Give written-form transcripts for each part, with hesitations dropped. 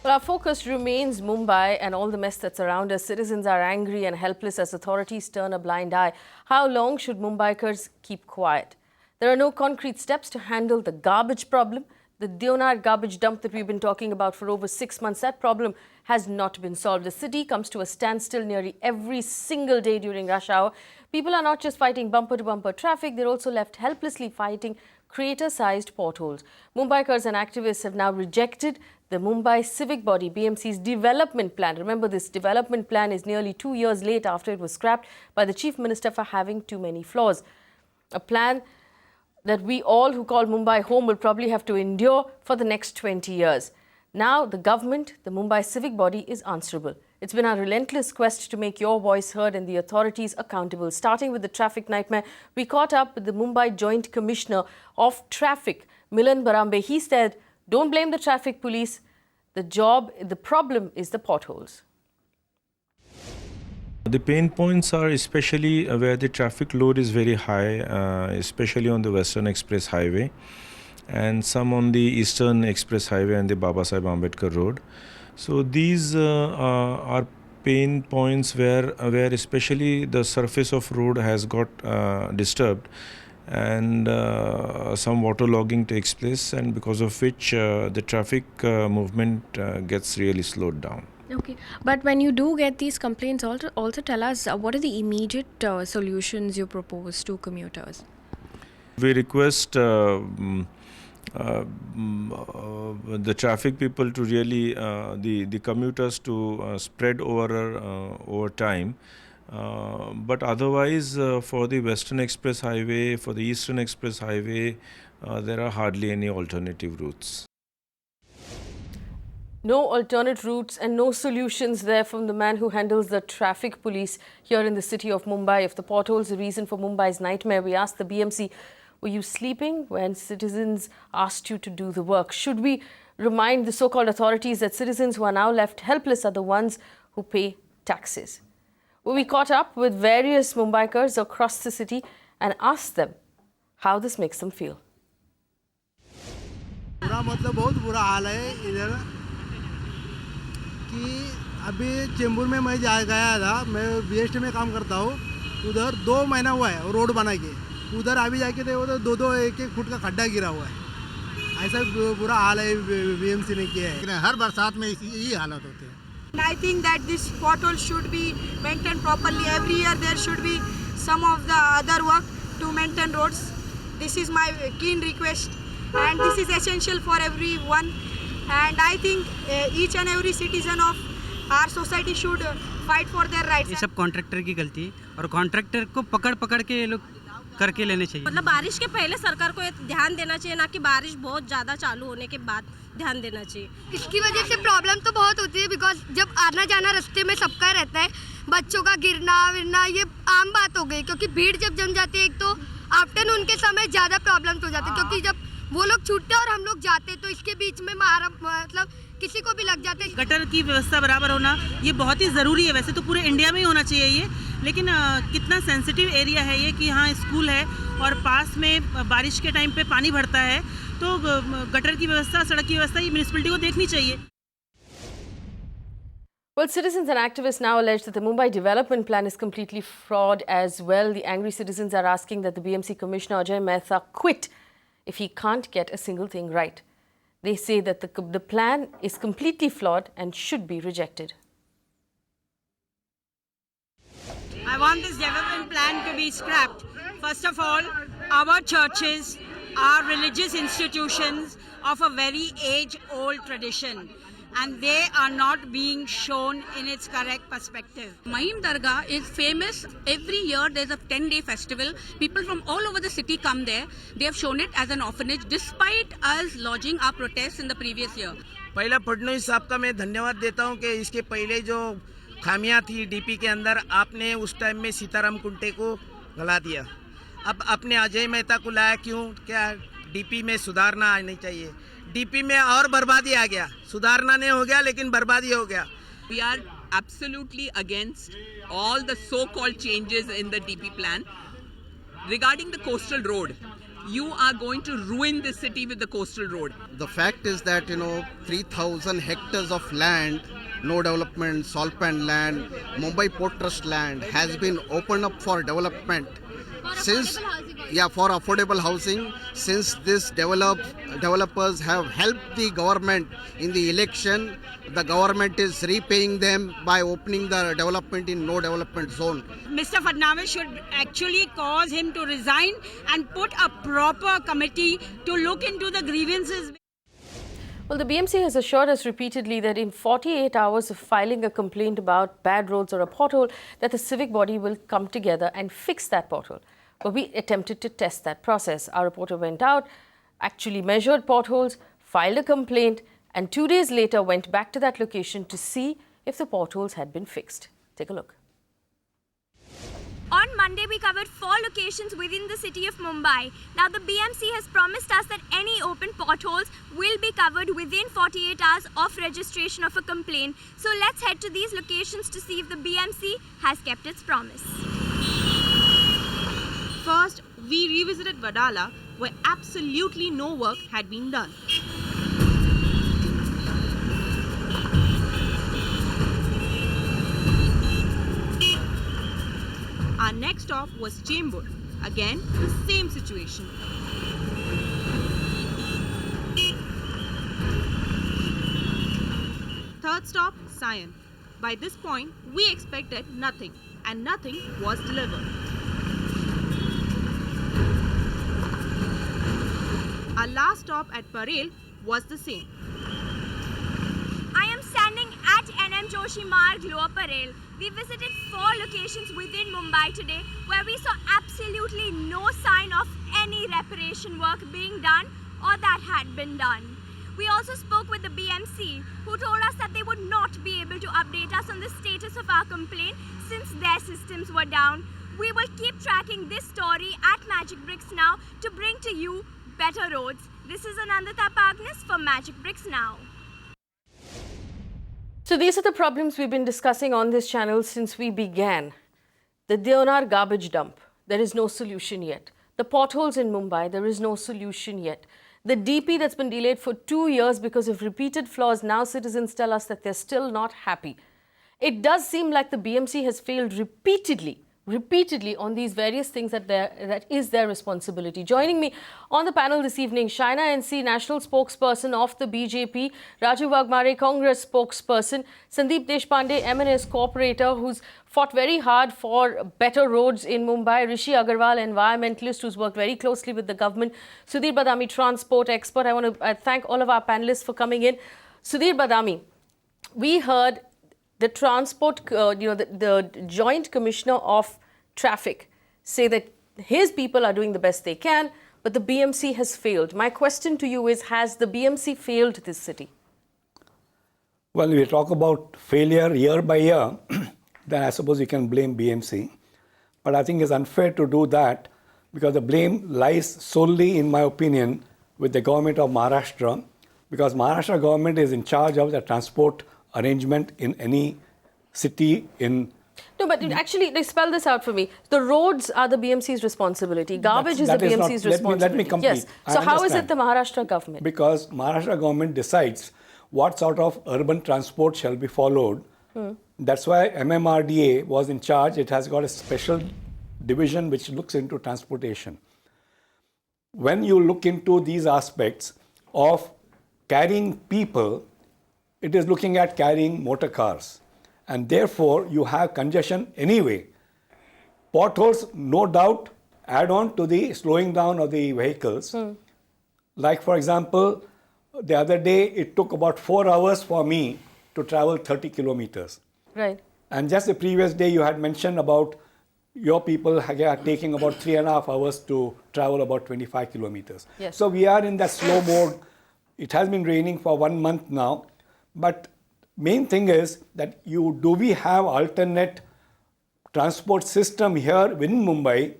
Well, our focus remains Mumbai and all the mess that's around us. Citizens are angry and helpless as authorities turn a blind eye. How long should Mumbaikars keep quiet? There are no concrete steps to handle the garbage problem. The Deonar garbage dump that we've been talking about for over 6 months, that problem has not been solved. The city comes to a standstill nearly every single day during rush hour. People are not just fighting bumper-to-bumper traffic, they're also left helplessly fighting crater-sized potholes. Mumbaikars and activists have now rejected the Mumbai Civic body, BMC's development plan. Remember, this development plan is nearly 2 years late after it was scrapped by the Chief Minister for having too many flaws. A plan that we all who call Mumbai home will probably have to endure for the next 20 years. Now, the government, the Mumbai Civic body, is answerable. It's been our relentless quest to make your voice heard and the authorities accountable. Starting with the traffic nightmare, we caught up with the Mumbai Joint Commissioner of Traffic, Milan Barambe. He said, don't blame the traffic police. The problem is the potholes. The pain points are especially where the traffic load is very high, especially on the Western Express Highway and some on the Eastern Express Highway and the Babasaheb Ambedkar Road. So these are pain points where especially the surface of road has got disturbed and some waterlogging takes place, and because of which the traffic movement gets really slowed down. Okay, but when you do get these complaints, also tell us what are the immediate solutions you propose to commuters? We request the traffic people to really, the commuters to spread over time. But otherwise, for the Western Express Highway, for the Eastern Express Highway, there are hardly any alternative routes. No alternate routes and no solutions there from the man who handles the traffic police here in the city of Mumbai. If the potholes are the reason for Mumbai's nightmare, we asked the BMC, were you sleeping when citizens asked you to do the work? Should we remind the so-called authorities that citizens who are now left helpless are the ones who pay taxes? Well, we caught up with various Mumbaikars across the city and asked them how this makes them feel. कि अभी चेंबूर में मैं गया था, मैं BST में काम करता हूँ, उधर 2 महीना हुआ है रोड बना के, उधर अभी जाके देखो तो 2-2 1-1 फुट का खड्डा गिरा हुआ है। ऐसा बुरा हाल है बीएमसी ने किया है। हर बरसात में यही हालत होते हैं। I think that this pothole should be maintained properly. Every year there should be some of the other work to maintain roads. This is my keen request, and this is essential for everyone. And I think each and every citizen of our society should fight for their rights. ये सब contractor की गलती और contractor को पकड़ के ये लोग करके लेने चाहिए। मतलब बारिश के पहले सरकार को ध्यान देना चाहिए, ना कि बारिश बहुत ज़्यादा चालू होने के बाद ध्यान देना चाहिए। इसकी वजह से प्रॉब्लम तो बहुत होती है, बिकॉज जब आना जाना रास्ते में सबका रहता है, बच्चों का गिरना विरना ये आम बात हो गई, क्योंकि भीड़ जब जम जाती है, एक तो आफ्टरनून के समय ज़्यादा प्रॉब्लम हो जाती है, क्योंकि जब वो लोग छूटते और हम लोग जाते तो इसके बीच में मतलब किसी को भी लग जाते। गटर की व्यवस्था बराबर होना ये बहुत ही ज़रूरी है। वैसे तो पूरे इंडिया में ही होना चाहिए ये, लेकिन कितना सेंसिटिव एरिया है ये कि हाँ स्कूल है और पास में बारिश के टाइम पे पानी भरता है, तो गटर की व्यवस्था, सड़क की व्यवस्था ये म्यूनिसिपैलिटी को देखनी चाहिए। Well, citizens and activists now allege that the Mumbai development plan is completely fraud as well. The angry citizens are asking that the BMC Commissioner Ajay Mehta quit if he can't get a single thing right. They say that the plan is completely flawed and should be rejected. I want this development plan to be scrapped. First of all, our churches are religious institutions of a very age-old tradition, and they are not being shown in its correct perspective. Mahim Dargah is famous. Every year there's a 10-day festival. People from all over the city come there. They have shown it as an orphanage despite us lodging our protests in the previous year. पहला फडणवीस साहब का मैं धन्यवाद देता हूं कि इसके पहले जो खामियां थी डीपी के अंदर, आपने उस टाइम में सीताराम कुंटे को गला दिया। अब आपने अजय मेहता को लाया क्यों? क्या डीपी में सुधारना आनी चाहिए? डीपी में और बर्बादी आ गया, सुधारना नहीं हो गया लेकिन बर्बादी हो गया। We are absolutely against all the so-called changes in the DP plan. Regarding the coastal road, you are going to ruin the city with the coastal road. The fact is that, 3,000 hectares of land, no development, Solpan land, Mumbai Port Trust land has been opened up for development for affordable housing. Since this developers have helped the government in the election, the government is repaying them by opening the development in no development zone. Mr. Fadnavis should actually cause him to resign and put a proper committee to look into the grievances. Well, the BMC has assured us repeatedly that in 48 hours of filing a complaint about bad roads or a pothole, that the civic body will come together and fix that pothole. But we attempted to test that process. Our reporter went out, actually measured potholes, filed a complaint, and 2 days later went back to that location to see if the potholes had been fixed. Take a look. On Monday, we covered 4 locations within the city of Mumbai. Now, the BMC has promised us that any open potholes will be covered within 48 hours of registration of a complaint. So let's head to these locations to see if the BMC has kept its promise. First, we revisited Vadala, where absolutely no work had been done. Our next stop was Chembur. Again, the same situation. Third stop, Sion. By this point, we expected nothing, and nothing was delivered. Our last stop at Parel was the same. I am standing at NM Joshi Marg, Lower Parel. We visited 4 locations within Mumbai today where we saw absolutely no sign of any reparation work being done or that had been done. We also spoke with the BMC, who told us that they would not be able to update us on the status of our complaint since their systems were down. We will keep tracking this story at Magicbricks Now to bring to you better roads. This is Anandita Pagnis for Magicbricks Now. So these are the problems we've been discussing on this channel since we began. The Deonar garbage dump, there is no solution yet. The potholes in Mumbai, there is no solution yet. The DP that's been delayed for 2 years because of repeated flaws, now citizens tell us that they're still not happy. It does seem like the BMC has failed repeatedly on these various things that is their responsibility. Joining me on the panel this evening, Shaina NC National Spokesperson of the BJP, Raju Waghmare Congress Spokesperson, Sandeep Deshpande MNS Corporator, who's fought very hard for better roads in Mumbai, Rishi Agarwal, Environmentalist, who's worked very closely with the government, Sudhir Badami, transport expert. I want to thank all of our panelists for coming in. Sudhir Badami, we heard the transport, the Joint Commissioner of Traffic say that his people are doing the best they can, but the BMC has failed. My question to you is, has the BMC failed this city? Well, we talk about failure year by year, then I suppose you can blame BMC. But I think it's unfair to do that because the blame lies solely, in my opinion, with the government of Maharashtra, because Maharashtra government is in charge of the transport arrangement in any city in... No, but actually, spell this out for me. The roads are the BMC's responsibility. Garbage is the BMC's responsibility. Let me complete. Yes. So how is it the Maharashtra government? Because Maharashtra government decides what sort of urban transport shall be followed. That's why MMRDA was in charge. It has got a special division which looks into transportation. When you look into these aspects of carrying people, it is looking at carrying motor cars. And therefore, you have congestion anyway. Potholes, no doubt, add on to the slowing down of the vehicles. Like, for example, the other day, it took about 4 hours for me to travel 30 kilometers. Right. And just the previous day, you had mentioned about your people are taking about 3.5 hours to travel about 25 kilometers. Yes. So we are in that slow mode. It has been raining for 1 month now. But main thing is that do we have alternate transport system here within Mumbai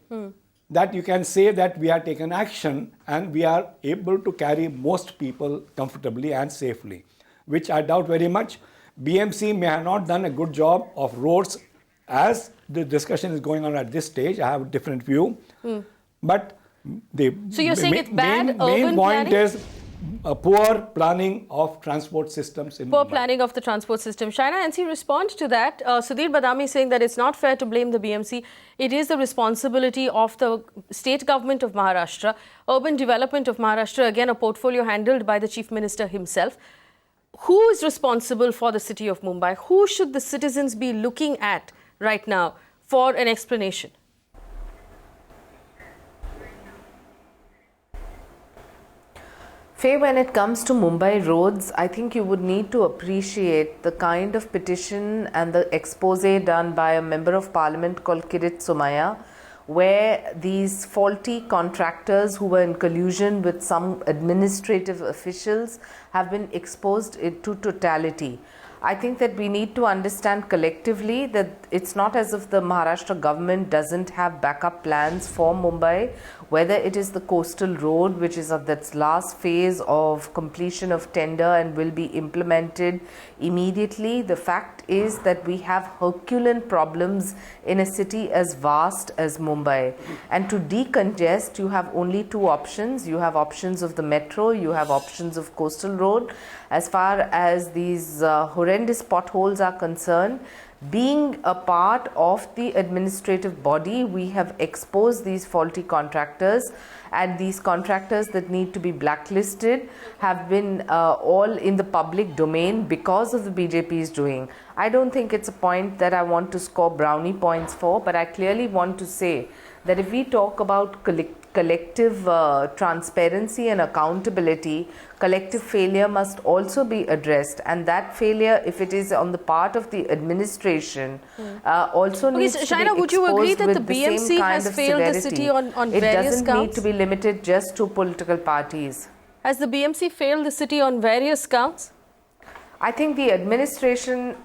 that you can say that we are taking action and we are able to carry most people comfortably and safely, which I doubt very much. BMC may have not done a good job of roads as the discussion is going on at this stage. I have a different view. But So you're saying it's bad main urban point planning? is poor planning of transport systems in Poor Mumbai. planning of the transport system. Shaina NC, respond to that. Sudhir Badami saying that it's not fair to blame the BMC. It is the responsibility of the state government of Maharashtra. Urban development of Maharashtra, again, a portfolio handled by the Chief Minister himself. Who is responsible for the city of Mumbai? Who should the citizens be looking at right now for an explanation? Faye, when it comes to Mumbai roads, I think you would need to appreciate the kind of petition and the expose done by a member of parliament called Kirit Somaiya, where these faulty contractors who were in collusion with some administrative officials have been exposed to totality. I think that we need to understand collectively that it's not as if the Maharashtra government doesn't have backup plans for Mumbai, whether it is the coastal road, which is at its last phase of completion of tender and will be implemented immediately. The fact is that we have Herculean problems in a city as vast as Mumbai. And to decongest, you have only two options. You have options of the metro, you have options of coastal road. As far as these horrendous potholes are concerned, being a part of the administrative body, we have exposed these faulty contractors, and these contractors that need to be blacklisted have been all in the public domain because of the BJP's doing. I don't think it's a point that I want to score brownie points for, but I clearly want to say that if we talk about collective transparency and accountability, collective failure must also be addressed, and that failure, if it is on the part of the administration, also needs to Shaina, be would you agree exposed that the with the BMC same kind has of failed the severity. city on It various doesn't counts? need to be limited just to political parties. Has the BMC failed the city on various counts? I think the administration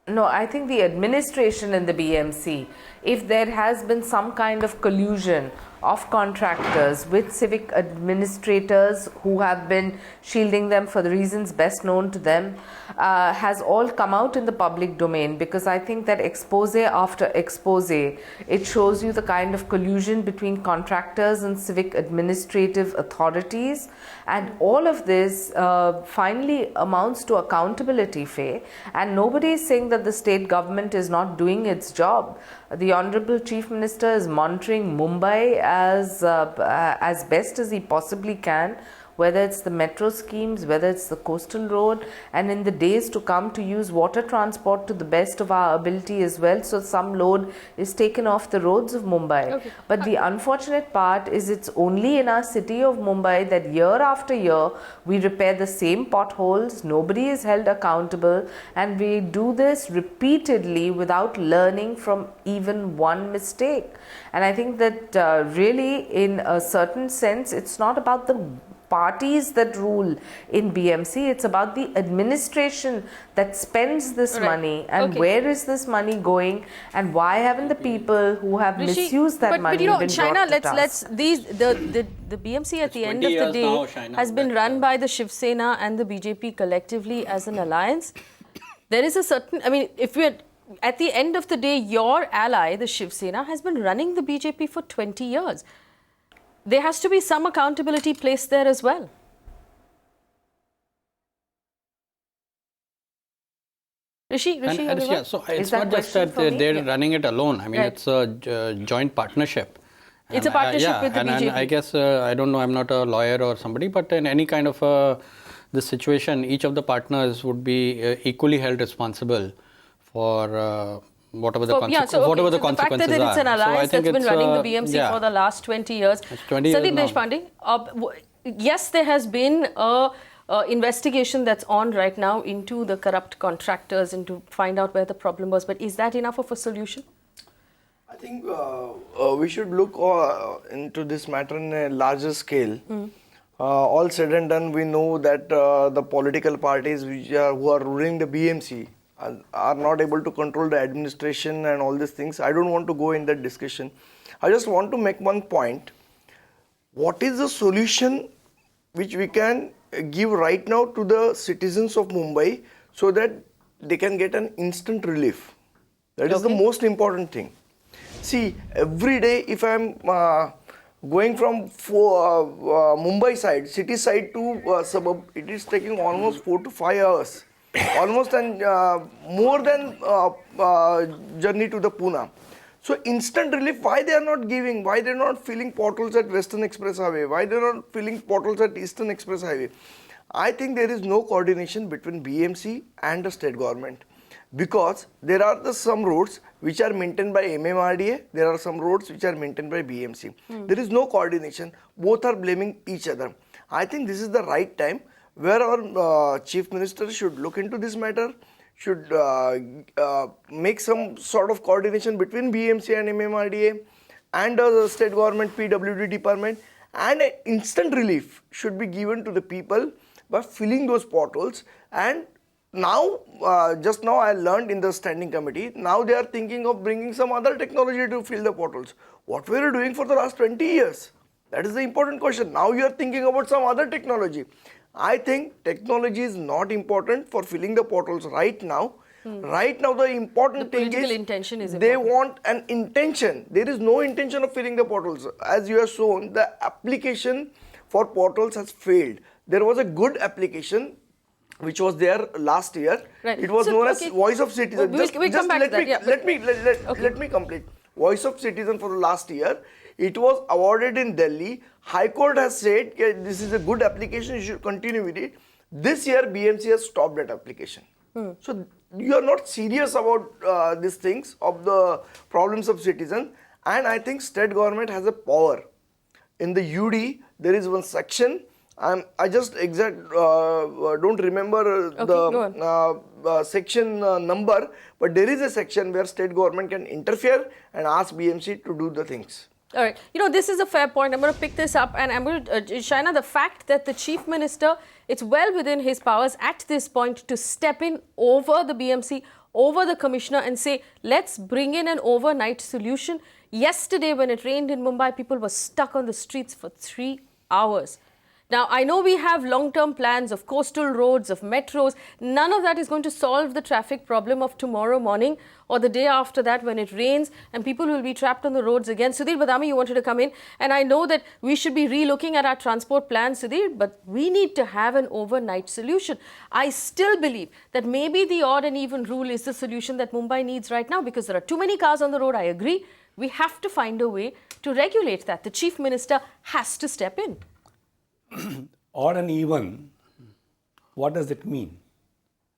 in the BMC, if there has been some kind of collusion of contractors with civic administrators who have been shielding them for the reasons best known to them, has all come out in the public domain, because I think that expose after expose, it shows you the kind of collusion between contractors and civic administrative authorities, and all of this finally amounts to accountability, Faye, and nobody is saying that the state government is not doing its job. The Honorable Chief Minister is monitoring Mumbai as best as he possibly can, whether it's the metro schemes, whether it's the coastal road, and in the days to come to use water transport to the best of our ability as well, so some load is taken off the roads of Mumbai. Okay. But the unfortunate part is it's only in our city of Mumbai that year after year we repair the same potholes, nobody is held accountable, and we do this repeatedly without learning from even one mistake. And I think that really, in a certain sense, it's not about the parties that rule in BMC, it's about the administration that spends this money, and where is this money going, and why haven't the people who have misused that money been brought Shaina, to task? The BMC at the end of the day has been run by the Shiv Sena and the BJP collectively as an alliance. There is a certain, I mean, if we're at the end of the day, your ally, the Shiv Sena, has been running the BJP for 20 years. There has to be some accountability placed there as well. Rishi, yeah, so it's not just that they're running it alone. I mean, it's a joint partnership. It's a partnership with the BJP. And I guess, I don't know, I'm not a lawyer or somebody, but in any kind of this situation, each of the partners would be equally held responsible for whatever the consequences are. The fact that it's an alliance that's been running the BMC for the last 20 years. Sandeep Deshpande, yes, there has been a investigation that's on right now into the corrupt contractors and to find out where the problem was. But is that enough of a solution? I think we should look into this matter in a larger scale. All said and done, we know that the political parties who are ruling the BMC are not able to control the administration and all these things. I don't want to go in that discussion. I just want to make one point. What is the solution which we can give right now to the citizens of Mumbai so that they can get an instant relief? That is the most important thing. See, every day if I'm going from Mumbai side, city side to suburb, it is taking almost 4 to 5 hours. Almost more than journey to the Pune. So instant relief, why they are not giving? Why they are not filling potholes at Western Express Highway? Why they are not filling potholes at Eastern Express Highway? I think there is no coordination between BMC and the state government, because there are some roads which are maintained by MMRDA, there are some roads which are maintained by BMC. There is no coordination, both are blaming each other. I think this is the right time where our Chief Minister should look into this matter, should make some sort of coordination between BMC and MMRDA and the state government PWD department, and an instant relief should be given to the people by filling those potholes. And now, just now I learned in the standing committee, now they are thinking of bringing some other technology to fill the potholes. What were you doing for the last 20 years? That is the important question. Now you are thinking about some other technology. I think technology is not important for filling the potholes right now. Right now the important thing is intention is they want an intention. There is no intention of filling the potholes. As you have shown, the application for potholes has failed. There was a good application which was there last year. Right. It was known as Voice of Citizen. We'll come back to that. Yeah. Let me complete. Voice of Citizen for the last year. It was awarded in Delhi. High Court has said this is a good application, you should continue with it. This year BMC has stopped that application. So you are not serious about these things of the problems of citizens, and I think state government has a power. In the UD there is one section, I just don't remember the section number, but there is a section where state government can interfere and ask BMC to do the things. All right. You know, this is a fair point. I'm going to pick this up, and I'm going to, Shaina, the fact that the Chief Minister, it's well within his powers at this point to step in over the BMC, over the Commissioner and say, let's bring in an overnight solution. Yesterday, when it rained in Mumbai, people were stuck on the streets for 3 hours. Now, I know we have long-term plans of coastal roads, of metros. None of that is going to solve the traffic problem of tomorrow morning or the day after that when it rains and people will be trapped on the roads again. Sudhir, Badami, you wanted to come in. And I know that we should be re-looking at our transport plans, Sudhir, but we need to have an overnight solution. I still believe that maybe the odd and even rule is the solution that Mumbai needs right now, because there are too many cars on the road. I agree. We have to find a way to regulate that. The Chief Minister has to step in. Odd and even, what does it mean?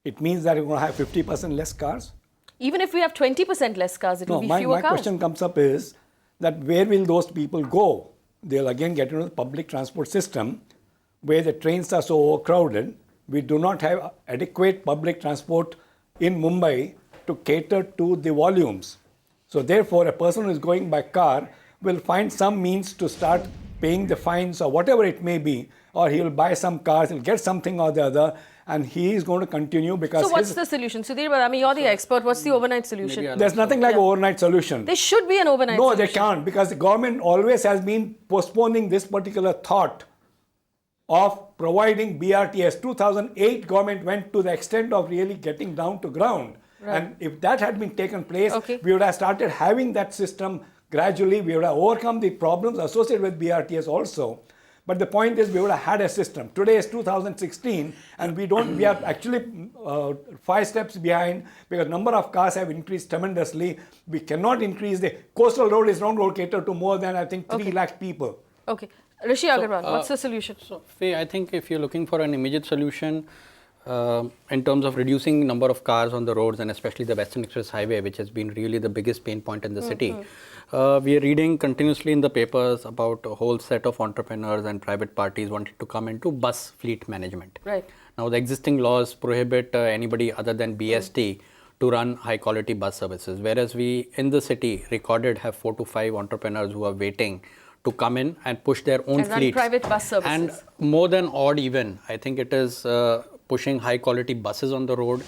It means that you're going to have 50% less cars? Even if we have 20% less cars, it will be fewer cars. My question comes up is that where will those people go? They'll again get into the public transport system where the trains are so overcrowded. We do not have adequate public transport in Mumbai to cater to the volumes. So therefore, a person who is going by car will find some means to start paying the fines or whatever it may be, or he will buy some cars, he'll get something or the other, and he is going to continue because... So what's the solution? Sudhir, I mean, you're the expert. What's the overnight solution? There's nothing like overnight solution. There should be an overnight solution. No, they can't, because the government always has been postponing this particular thought of providing BRTS. 2008 government went to the extent of really getting down to ground. Right. And if that had been taken place, we would have started having that system gradually. We would have overcome the problems associated with BRTS also. But the point is, we would have had a system. Today is 2016, and we are actually 5 steps behind, because number of cars have increased tremendously. We cannot increase the coastal road is road cater to more than, I think, 3 lakh people. Okay. Rishi Agarwal, what's the solution? So, Faye, I think if you're looking for an immediate solution in terms of reducing number of cars on the roads, and especially the Western Express Highway, which has been really the biggest pain point in the city, we are reading continuously in the papers about a whole set of entrepreneurs and private parties wanting to come into bus fleet management. Right. Now, the existing laws prohibit anybody other than BST to run high quality bus services, whereas we in the city recorded have 4 to 5 entrepreneurs who are waiting to come in and push their own fleets. Private bus services. And more than odd even, I think it is pushing high quality buses on the road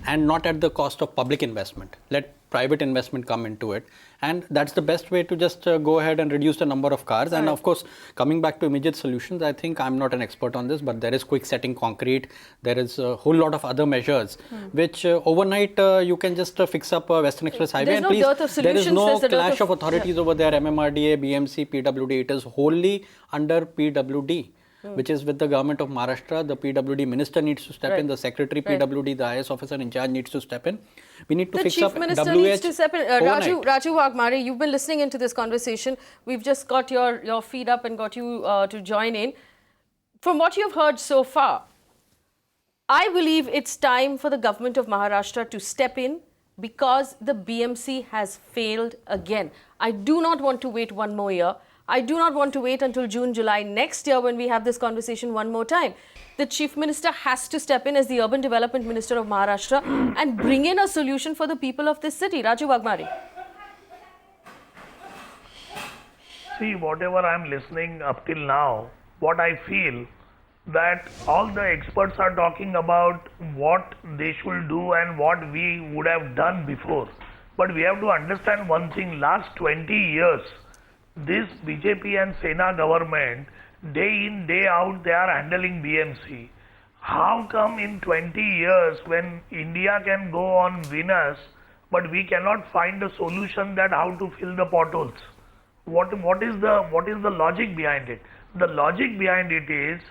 and not at the cost of public investment. Let private investment come into it, and that's the best way to just go ahead and reduce the number of cars. And of course, coming back to immediate solutions, I think I'm not an expert on this, but there is quick setting concrete, there is a whole lot of other measures which overnight you can just fix up Western Express Highway. There's And no dearth of there is solutions, no there's a dearth clash of authorities over there, MMRDA, BMC, PWD. It is wholly under PWD. Which is with the government of Maharashtra. The PWD minister needs to step in, the secretary PWD, the IS officer in charge needs to step in. We need to fix up The Chief Minister WH needs to step in. overnight. Raju Waghmare, you've been listening into this conversation. We've just got your feet up and got you to join in. From what you've heard so far, I believe it's time for the government of Maharashtra to step in because the BMC has failed again. I do not want to wait one more year. I do not want to wait until June, July next year when we have this conversation one more time. The Chief Minister has to step in as the Urban Development Minister of Maharashtra and bring in a solution for the people of this city. Raju Waghmare. See, whatever I'm listening up till now, what I feel that all the experts are talking about what they should do and what we would have done before. But we have to understand one thing, last 20 years, this BJP and Sena government, day in, day out, they are handling BMC. How come in 20 years when India can go on Venus, but we cannot find a solution that how to fill the potholes? What is the logic behind it? The logic behind it is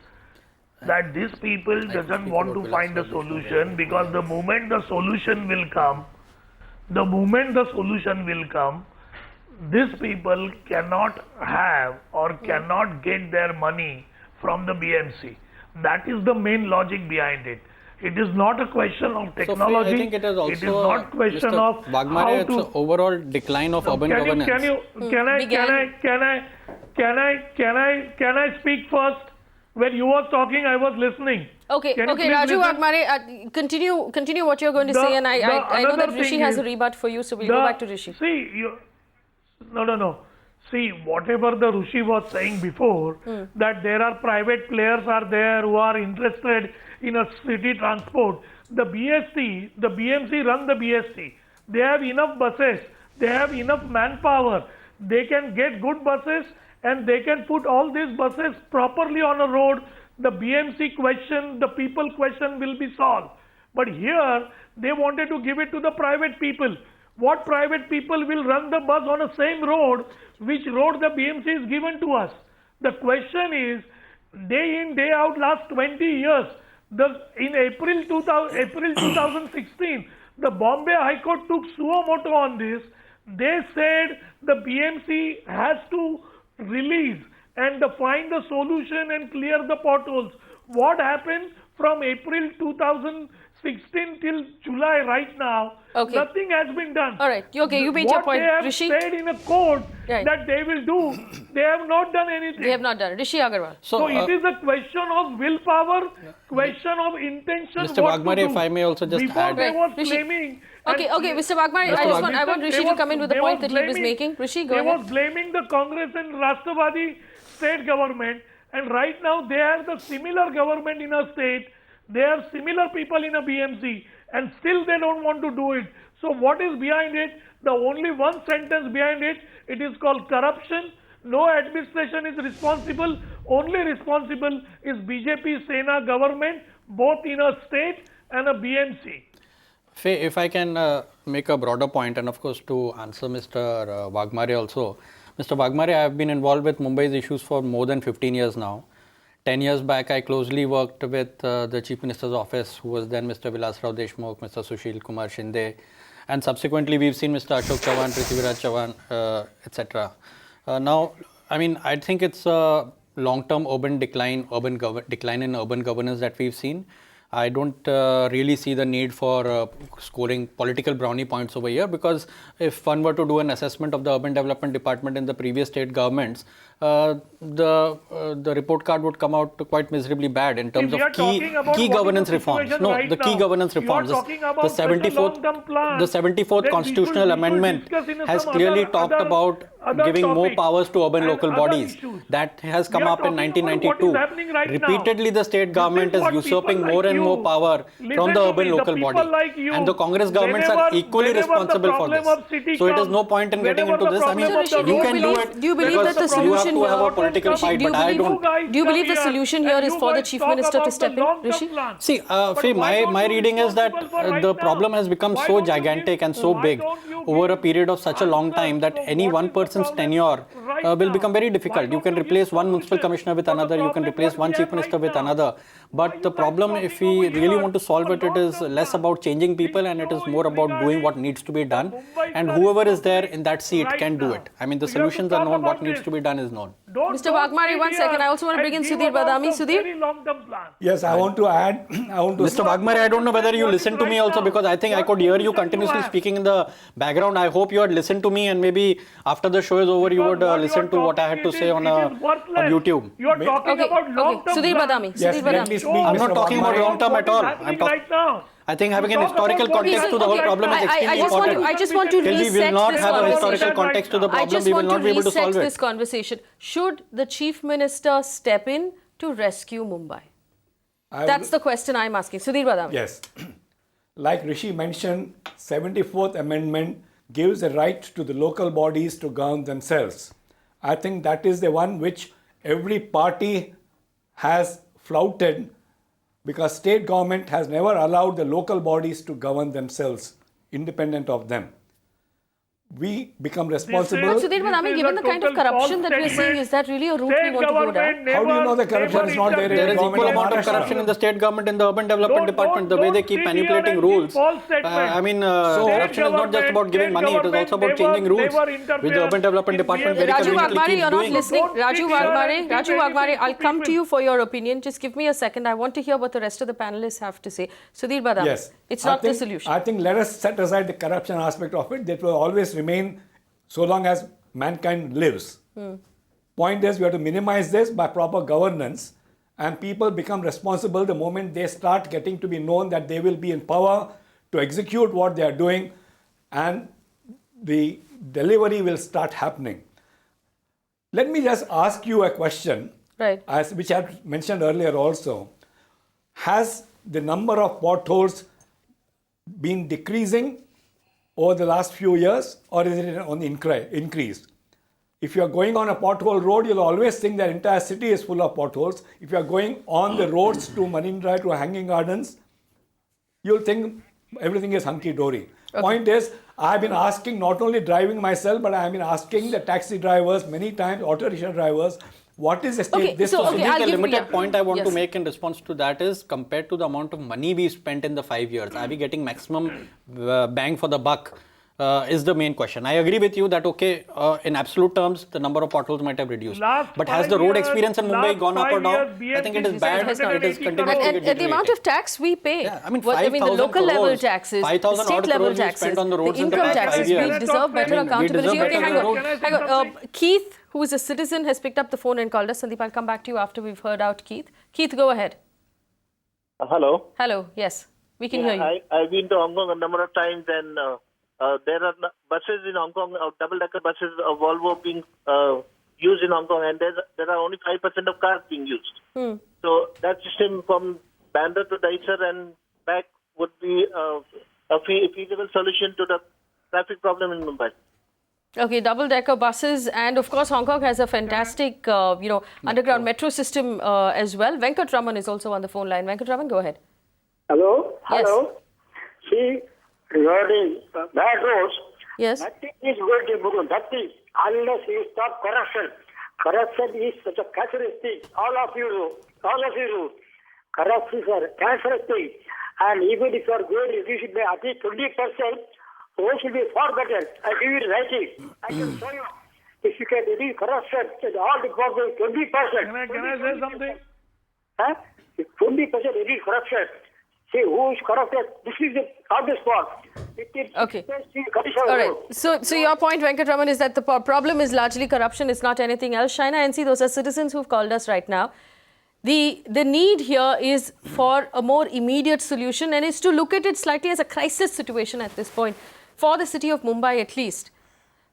that these people doesn't want to find a solution because the moment the solution will come, these people cannot have or cannot get their money from the BMC. That is the main logic behind it. It is not a question of technology. I think it is also, it is not question Mr. of Waghmare, how it's to an overall decline of urban governance. Can I speak first? When you were talking, I was listening. Okay, Raju Waghmare, continue what you're going to say, and I know that Rishi has a rebut for you, so we'll go back to Rishi. See, No. See, whatever the Rishi was saying before, that there are private players are there who are interested in a city transport. The BMC run the BST. They have enough buses. They have enough manpower. They can get good buses and they can put all these buses properly on a road. The BMC question, the people question will be solved. But here, they wanted to give it to the private people. What private people will run the bus on the same road, which road the BMC is given to us? The question is, day in, day out, last 20 years, in April 2016, the Bombay High Court took suo motu on this. They said the BMC has to release and find a solution and clear the potholes. What happened from April 2016 till July right now? Okay. Nothing has been done. All right. Okay, you made your point, Rishi. What they have said in a court that they will do, they have not done anything. They have not done. Rishi Agarwal. So it is a question of willpower, question of intention. Mr. Waghmare, if I may also just add. They was claiming. Okay, Mr. Waghmare, I want Rishi to come in with the point that he was making. Rishi, go ahead. They was blaming the Congress and Rashtrabadi state government, and right now they are the similar government in a state. They are similar people in a BMC, and still they don't want to do it. So what is behind it? The only one sentence behind it, it is called corruption. No administration is responsible. Only responsible is BJP Sena government, both in a state and a BMC. If I can make a broader point, and of course to answer Mr. Waghmare also. Mr. Waghmare, I have been involved with Mumbai's issues for more than 15 years now. 10 years back, I closely worked with the Chief Minister's office, who was then Mr. Vilasrao Deshmukh, Mr. Sushil Kumar Shinde, and subsequently we've seen Mr. Ashok Chavan, Prithviraj Chavan, etc. Now, I mean, I think it's a long-term urban decline in urban governance that we've seen. I don't really see the need for scoring political brownie points over here, because if one were to do an assessment of the urban development department in the previous state governments, the report card would come out quite miserably bad in terms of key governance reforms. No, the key governance reforms. The 74th constitutional amendment has clearly talked about giving more powers to urban local bodies. That has come up in 1992. Repeatedly, the state government is usurping more and more power from the urban local body. And the Congress governments are equally responsible for this. So it is no point in getting into this. I mean, you can do it. Do you believe that the solution here, have a political fight, but I don't. Do you believe the solution here is for the Chief Minister to step in, Rishi? See, my reading is that the problem has become so gigantic and so big over a period of such a long time that any one person's tenure will become very difficult. You can replace one municipal commissioner with another, you can replace one chief minister with another. But the problem, if we really want to solve it, it is less about changing people and it is more about doing what needs to be done. And whoever is there in that seat can do it. I mean, the solutions are known, what needs to be done is known. Mr. Waghmare, 1 second. I also want to bring in Sudhir Badami. Sudhir? Yes, I want to add. Mr. Waghmare, I don't know whether you listen to me also, because I think I could hear you continuously speaking in the background. I hope you had listened to me, and maybe after the show is over, you would listen to what I had to say on YouTube. You are talking about long-term. Sudhir Badami. Yes, I'm not talking about long-term at all. I think having an historical context to the whole problem is extremely important. I just want to reset this conversation. Till we will not have a historical context to the problem, we will not be able to solve it. I just want to reset this conversation. Should the Chief Minister step in to rescue Mumbai? That's the question I'm asking. Sudhir Badami. Yes. Like Rishi mentioned, 74th Amendment gives a right to the local bodies to govern themselves. I think that is the one which every party has flouted, because state government has never allowed the local bodies to govern themselves independent of them. We become responsible. But Sudhir Badami, given the kind of corruption that we're seeing, is that really a route we want to go down? How do you know the corruption is not there? There is equal amount of corruption in the state government, in the urban development department, the way they keep manipulating rules. I mean, corruption is not just about giving money, it is also about changing rules, which the urban development department very Raju conveniently Waghmare, keeps you're not doing. listening. Raju Waghmare, I'll come to you for your opinion. Just give me a second. I want to hear what the rest of the panelists have to say. Sudhir Badami, yes, it's not the solution. I think let us set aside the corruption aspect of it. That will always remain so long as mankind lives. Point is, we have to minimize this by proper governance, and people become responsible the moment they start getting to be known that they will be in power to execute what they are doing, and the delivery will start happening. Let me just ask you a question, right? Which I mentioned earlier also. Has the number of potholes been decreasing over the last few years, or is it on the increase? If you are going on a pothole road, you'll always think that the entire city is full of potholes. If you are going on the roads to Marine Drive, to Hanging Gardens, you'll think everything is hunky-dory. Okay. Point is, I've been asking, not only driving myself, but I've been asking the taxi drivers many times, auto rickshaw drivers, what is the state? The limited point I want to make in response to that is, compared to the amount of money we spent in the 5 years, are we getting maximum bang for the buck? Is the main question. I agree with you that, okay, in absolute terms, the number of potholes might have reduced. But has the road experience in Mumbai gone up or down? I think it is bad. It is continuously and the amount of tax we pay. Yeah, I mean, the local level taxes, the state level taxes, the income taxes, we deserve better accountability. Okay, hang on. Keith, who is a citizen, has picked up the phone and called us. Sandeep, I'll come back to you after we've heard out Keith. Keith, go ahead. Hello. Hello, yes. We can hear you. I've been to Hong Kong a number of times, and there are buses in Hong Kong, double-decker buses of Volvo being used in Hong Kong, and there are only 5% of cars being used. So that system from Bandra to Dahisar and back would be a feasible solution to the traffic problem in Mumbai. Okay, double-decker buses, and of course Hong Kong has a fantastic, underground metro system as well. Venkat Raman is also on the phone line. Venkat Raman, go ahead. Hello? Yes. Hello? See, regarding bad roads, yes, nothing is going to improve. Nothing, unless you stop corruption. Corruption is such a cancerous thing. All of you know. Corruption is a cancerous thing. And even if you are going to reduce it by at least 20%, roads will be far better. I give you writing. I can show you. If you can reduce corruption, all the problems, 20%. Can I say something? 20% reduce corruption. See, who is corrupted? This is the obvious part. Okay. All right. So your point, Venkatraman, is that the problem is largely corruption. It's not anything else. Shaina NC, those are citizens who've called us right now. The need here is for a more immediate solution, and is to look at it slightly as a crisis situation at this point, for the city of Mumbai at least.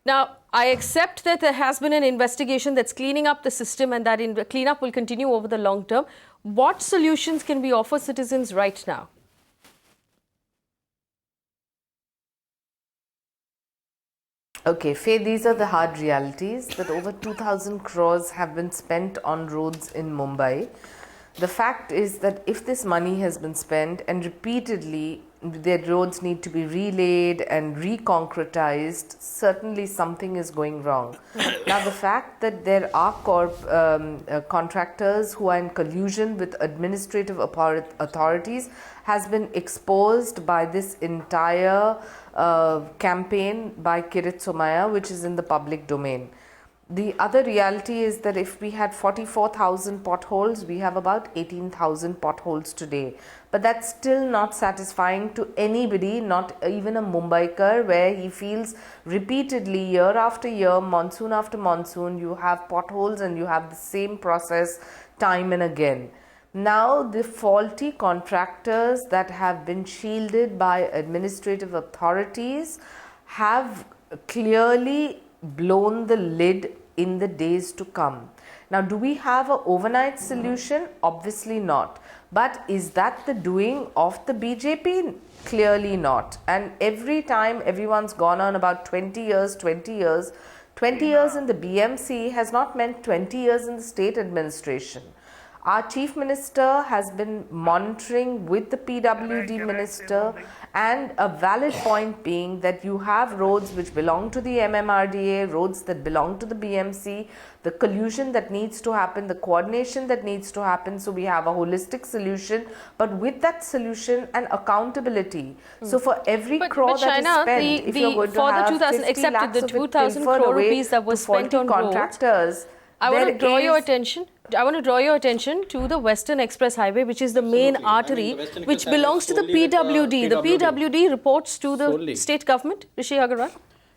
Now, I accept that there has been an investigation that's cleaning up the system, and that cleanup will continue over the long term. What solutions can we offer citizens right now? Okay, Faye, these are the hard realities, that over 2,000 crores have been spent on roads in Mumbai. The fact is that if this money has been spent and repeatedly their roads need to be relaid and reconcretized, certainly something is going wrong. Now, the fact that there are contractors who are in collusion with administrative authorities has been exposed by this entire campaign by Kirit Somaiya, which is in the public domain. The other reality is that if we had 44,000 potholes, we have about 18,000 potholes today. But that's still not satisfying to anybody, not even a Mumbaikar, where he feels repeatedly, year after year, monsoon after monsoon, you have potholes and you have the same process time and again. Now, the faulty contractors that have been shielded by administrative authorities have clearly blown the lid in the days to come. Now, do we have an overnight solution? Obviously not. But is that the doing of the BJP? Clearly not. And every time everyone's gone on about 20 years, 20 years, 20 years in the BMC has not meant 20 years in the state administration. Our Chief Minister has been monitoring with the PWD Minister, and a valid point being that you have roads which belong to the MMRDA, roads that belong to the BMC, the collusion that needs to happen, the coordination that needs to happen, so we have a holistic solution, but with that solution and accountability. So for every crore that is spent, if you're going to have 50 lakhs of it pilfered away to faulty contractors, I want to draw your attention to the Western Express Highway, which is the main artery, which belongs to the PWD. The PWD reports to the state government. Rishi Agarwal.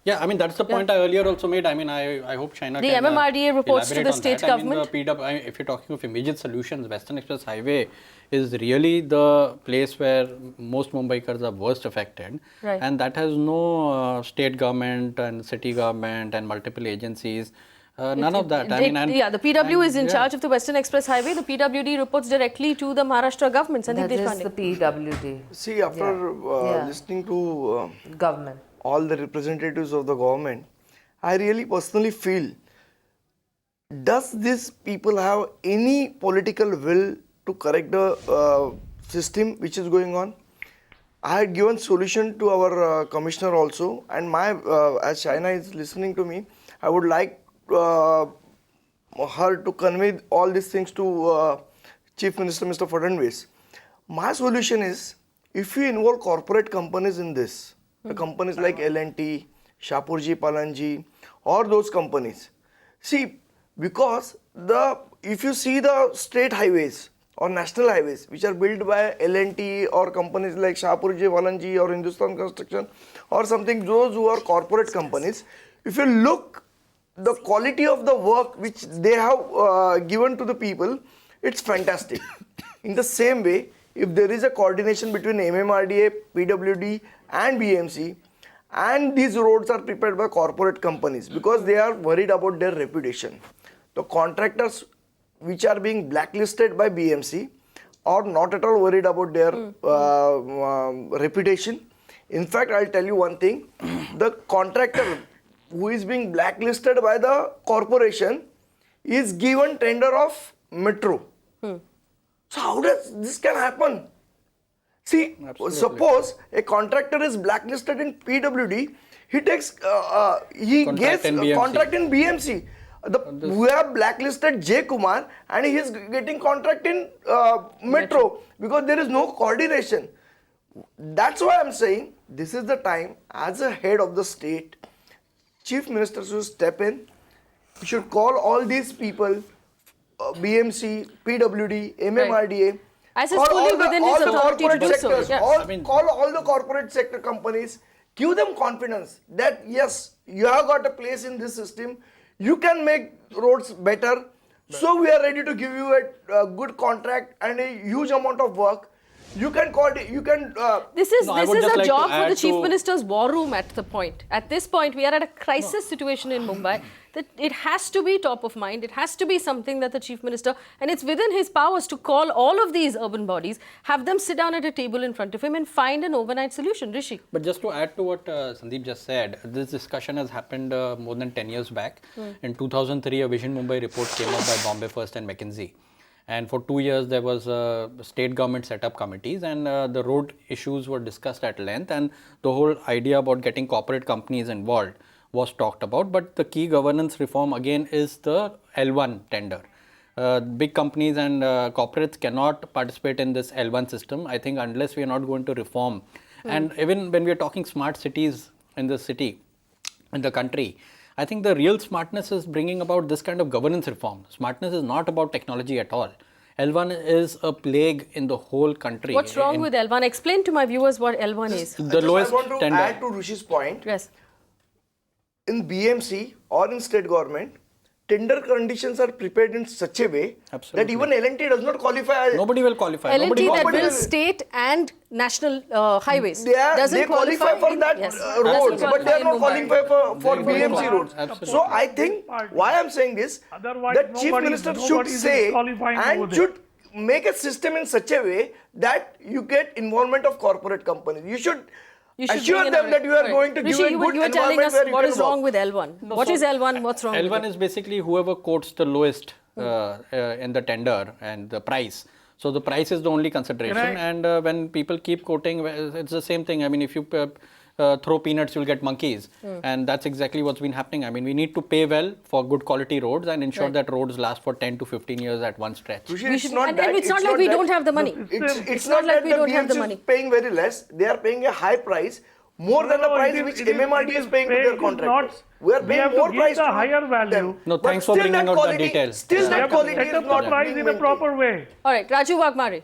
Yeah, I mean, that's the point I earlier also made. I mean, I hope Shaina the MMRDA reports to the state government. I mean, if you're talking of immediate solutions, Western Express Highway is really the place where most Mumbaikars are worst affected. Right. And that has no state government and city government and multiple agencies. None of that. The PW is in charge of the Western Express Highway. The PWD reports directly to the Maharashtra government. Sandeep Deshpande. That is the PWD. See, after listening to government, all the representatives of the government, I really personally feel, does these people have any political will to correct the system which is going on? I had given solution to our commissioner also, and as Shaina is listening to me, I would like her to convey all these things to Chief Minister Mr. Fadnavis. My solution is, if you involve corporate companies in this, the companies like L&T, Shapurji, Palanji, or those companies. See, because if you see the state highways or national highways which are built by L&T or companies like Shapurji, Palanji or Hindustan Construction or something, those who are corporate companies, if you look the quality of the work which they have given to the people, it's fantastic. In the same way, if there is a coordination between MMRDA, PWD and BMC, and these roads are prepared by corporate companies because they are worried about their reputation. The contractors which are being blacklisted by BMC are not at all worried about their reputation. In fact, I'll tell you one thing, the contractor who is being blacklisted by the corporation is given tender of metro. So how does this can happen? See, suppose a contractor is blacklisted in PWD, he takes gets a contract in BMC. We have blacklisted J. Kumar and he is getting contract in metro because there is no coordination. That's why I'm saying this is the time, as a head of the state, Chief Minister should step in. He should call all these people, BMC, PWD, MMRDA, as is fully within his authority to do so. Call all the corporate sector companies, give them confidence that yes, you have got a place in this system, you can make roads better. So we are ready to give you a good contract and a huge amount of work. You can call it, you can... This is a job for the Chief Minister's war room at the point. At this point, we are at a crisis situation in Mumbai. That it has to be top of mind. It has to be something that the Chief Minister, and it's within his powers to call all of these urban bodies, have them sit down at a table in front of him and find an overnight solution. Rishi. But just to add to what Sandeep just said, this discussion has happened more than 10 years back. In 2003, a Vision Mumbai report came up by Bombay First and McKinsey. And for 2 years, there was state government set up committees, and the road issues were discussed at length, and the whole idea about getting corporate companies involved was talked about. But the key governance reform again is the L1 tender. Big companies and corporates cannot participate in this L1 system, I think, unless we are not going to reform. And even when we are talking smart cities in the city, in the country, I think the real smartness is bringing about this kind of governance reform. Smartness is not about technology at all. L1 is a plague in the whole country. What's wrong with L1? Explain to my viewers what L1 is. The lowest I want to tender. add to Rishi's point. Yes. In BMC or in state government, tender conditions are prepared in such a way that even L&T does not qualify. Nobody will qualify. L&T that builds state and national highways. They qualify for that roads, but they are not qualify for BMC roads. So I think why I am saying this, that Chief Minister should say and should make a system in such a way that you get involvement of corporate companies. You should assure them that you are going to give a good you are telling us environment what is wrong work. with L1. What is L1? What's wrong with it? L1 is basically whoever quotes the lowest in the tender and the price. So the price is the only consideration, and when people keep quoting, it's the same thing. I mean, if you throw peanuts, you'll get monkeys, and that's exactly what's been happening. I mean, we need to pay well for good quality roads and ensure that roads last for 10 to 15 years at one stretch. It's not like we don't have the money. It's not like we don't have the money. Paying very less. They are paying a high price, more than the price which MMRD is paying to their contractors. We are paying more price to higher value. No, thanks for bringing out the details. Still that quality is not price in a proper way. All right, Raju Waghmare.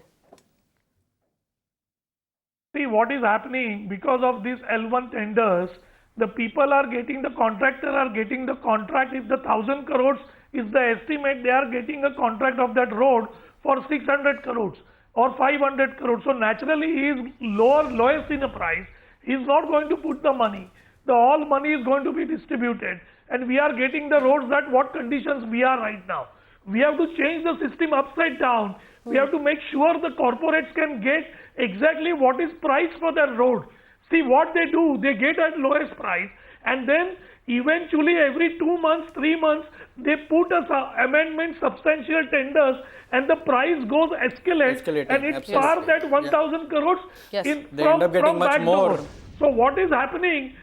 See what is happening because of these L1 tenders. The people are getting, the contractor are getting the contract. If the 1,000 crores is the estimate, they are getting a contract of that road for 600 crores or 500 crores. So naturally, he is lowest in the price. He is not going to put the money. The all money is going to be distributed, and we are getting the roads at what conditions we are right now. We have to change the system upside down. We have to make sure the corporates can get exactly what is price for their road. See what they do, they get at lowest price, and then eventually every 2 months, 3 months, they put us amendment substantial tenders, and the price goes escalating, and it's far that 1,000 crores from back door. So what is happening?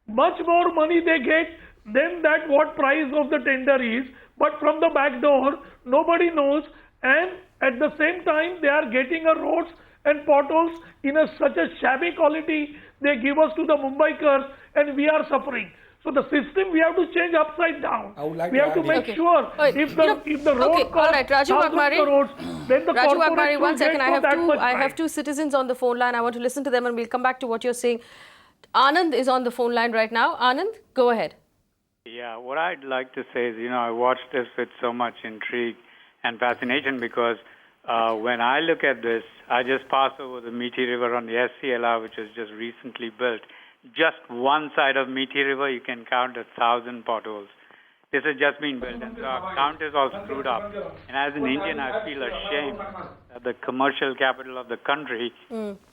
Much more money they get than that what price of the tender is, but from the back door nobody knows, and at the same time they are getting a roads and potholes in such a shabby quality they give us to the Mumbaikars, and we are suffering. So the system we have to change upside down. We have to make sure if the road costs 1,000 crores, then the Raju Waghmare, corporates 1 second. I have two citizens on the phone line. I want to listen to them, and we'll come back to what you're saying. Anand is on the phone line right now. Anand, go ahead. Yeah, what I'd like to say is, I watched this with so much intrigue and fascination because when I look at this, I just pass over the Methi River on the SCLR, which was just recently built. Just one side of Methi River, you can count 1,000 potholes. This has just been built, and so our count is all screwed up. And as an Indian, I feel ashamed that the commercial capital of the country